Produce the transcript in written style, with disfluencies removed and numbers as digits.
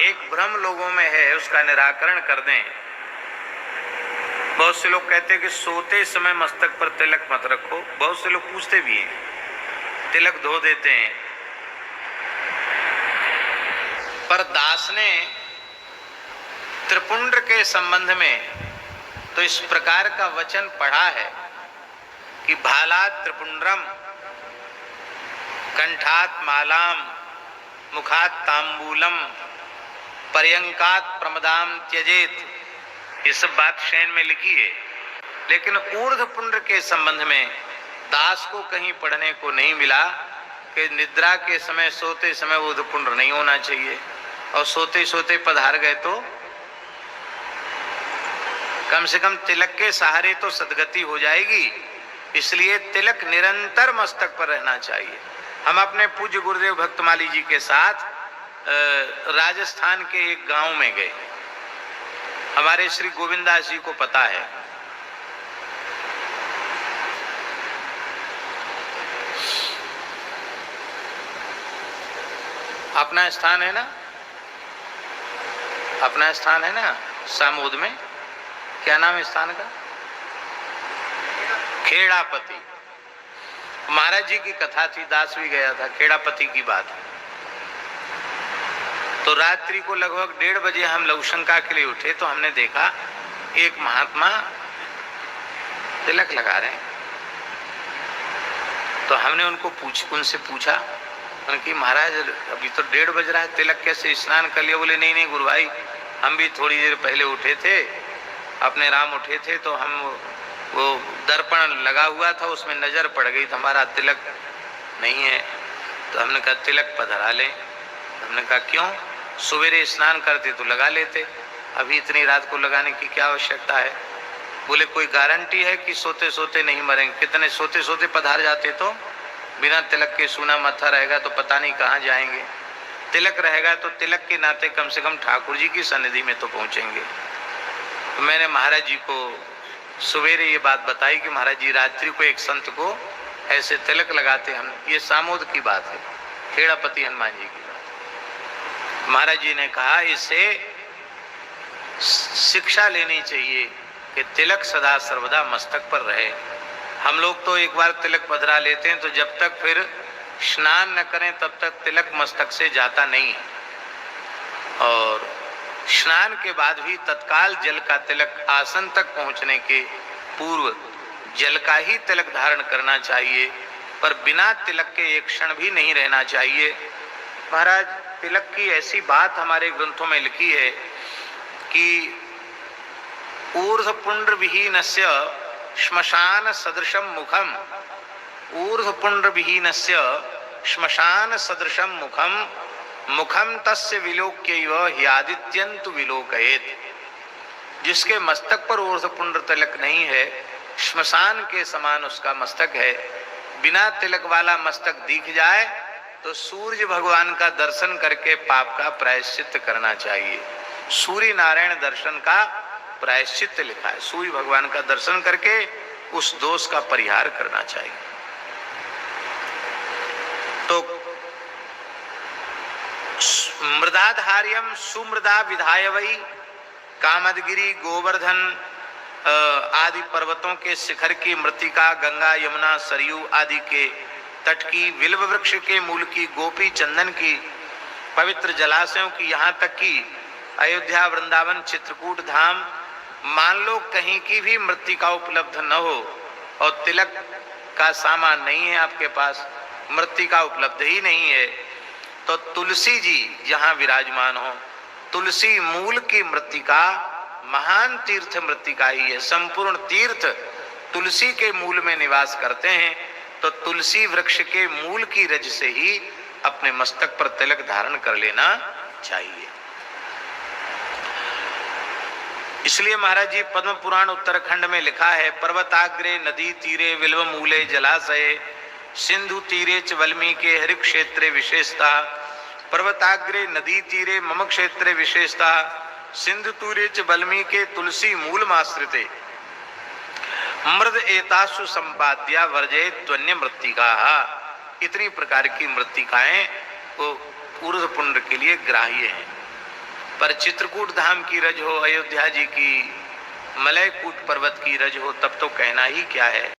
एक भ्रम लोगों में है, उसका निराकरण कर दें। बहुत से लोग कहते हैं कि सोते समय मस्तक पर तिलक मत रखो। बहुत से लोग पूछते भी हैं, तिलक धो देते हैं। पर दास ने त्रिपुंड्र के संबंध में तो इस प्रकार का वचन पढ़ा है कि भालात त्रिपुंड्रम, कंठात मालाम, मुखात तांबूलम, पर्यंकात प्रमदाम त्यजेत। ये सब बात शयन में लिखी है, लेकिन ऊर्ध्व पुंड्र के संबंध में दास को कहीं पढ़ने को नहीं मिला कि निद्रा के समय, सोते समय ऊर्ध्व पुंड्र नहीं होना चाहिए, और सोते सोते पधार गए तो कम से कम तिलक के सहारे तो सदगति हो जाएगी। इसलिए तिलक निरंतर मस्तक पर रहना चाहिए। हम अपने पूज्य गुरुदेव भक्तमाली जी के साथ राजस्थान के एक गांव में गए। हमारे श्री गोविंदास जी को पता है, अपना स्थान है ना, अपना स्थान है ना सामोद में, क्या नाम है स्थान का? खेड़ापति। महाराज जी की कथा थी, दास भी गया था, खेड़ापति की बात है। तो रात्रि को लगभग 1:30 बजे हम लघुशंका के लिए उठे तो हमने देखा एक महात्मा तिलक लगा रहे हैं। तो हमने उनसे पूछा कि महाराज अभी तो 1:30 बज रहा है, तिलक कैसे, स्नान कर लिया? बोले नहीं नहीं गुरु भाई, हम भी थोड़ी देर पहले उठे थे, अपने राम उठे थे, तो हम वो दर्पण लगा हुआ था, उसमें नजर पड़ गई, तो हमारा तिलक नहीं है। तो हमने कहा तिलक पधरा लें। हमने कहा क्यों? सवेरे स्नान करते तो लगा लेते, अभी इतनी रात को लगाने की क्या आवश्यकता है? बोले कोई गारंटी है कि सोते सोते नहीं मरेंगे? कितने सोते सोते पधार जाते तो बिना तिलक के सूना माथा रहेगा तो पता नहीं कहाँ जाएंगे। तिलक रहेगा तो तिलक के नाते कम से कम ठाकुर जी की सन्निधि में तो पहुंचेंगे। तो मैंने महाराज जी को सवेरे ये बात बताई कि महाराज जी रात्रि को एक संत को ऐसे तिलक लगाते हम। ये सामोद की बात है, खेड़ापति हनुमान जी की बात। महाराज जी ने कहा इससे शिक्षा लेनी चाहिए कि तिलक सदा सर्वदा मस्तक पर रहे। हम लोग तो एक बार तिलक पधरा लेते हैं तो जब तक फिर स्नान न करें तब तक तिलक मस्तक से जाता नहीं, और स्नान के बाद भी तत्काल जल का तिलक आसन तक पहुंचने के पूर्व जल का ही तिलक धारण करना चाहिए, पर बिना तिलक के एक क्षण भी नहीं रहना चाहिए। महाराज तिलक की ऐसी बात हमारे ग्रंथों में लिखी है कि ऊर्ध्व पुंड्र विहीनस्य श्मशान सदृशम मुखम, ऊर्ध्व पुंड्र विहीनस्य श्मशान सदृशम मुखम, मुखम तस्य विलोक्यैव ह्यादित्यन्तु विलोकयेत। जिसके मस्तक पर ऊर्ध्व पुंड्र तिलक नहीं है, श्मशान के समान उसका मस्तक है। बिना तिलक वाला मस्तक दिख जाए तो सूर्य भगवान का दर्शन करके पाप का प्रायश्चित करना चाहिए। सूर्य नारायण दर्शन का प्रायश्चित लिखा है, सूर्य भगवान का दर्शन करके उस दोष का परिहार करना चाहिए। तो मृदाधार्यम सुमृदा विधाय वही, कामदगिरी गोवर्धन आदि पर्वतों के शिखर की मृतिका, गंगा यमुना सरयू आदि के तट की, विल्व वृक्ष के मूल की, गोपी चंदन की, पवित्र जलाशयों की, यहाँ तक कि अयोध्या वृंदावन चित्रकूट धाम, मान लो कहीं की भी मृतिका उपलब्ध न हो और तिलक का सामान नहीं है आपके पास, मृतिका उपलब्ध ही नहीं है, तो तुलसी जी जहाँ विराजमान हो, तुलसी मूल की मृतिका महान तीर्थ मृतिका ही है। संपूर्ण तीर्थ तुलसी के मूल में निवास करते हैं, तो तुलसी वृक्ष के मूल की रज से ही अपने मस्तक पर तिलक धारण कर लेना चाहिए। इसलिए महाराज जी पद्म पुराण उत्तराखंड में लिखा है, पर्वताग्रे नदी तीरे विल्व मूले जलाशय, सिंधु तीरे च वाल्मीकि हरि क्षेत्रे विशेषता, पर्वताग्रे नदी तीरे मम क्षेत्रे विशेषता, सिंधु तीरे च वाल्मीकि तुलसी मूलमाश्रिते, मृद एतासु संपाद्या वर्जय त्वन्य मृत्तिका। इतनी प्रकार की मृत्तिकाएं वो ऊर्ध्व पुंड्र के लिए ग्राह्य हैं। पर चित्रकूट धाम की रज हो, अयोध्या जी की मलयकूट पर्वत की रज हो, तब तो कहना ही क्या है।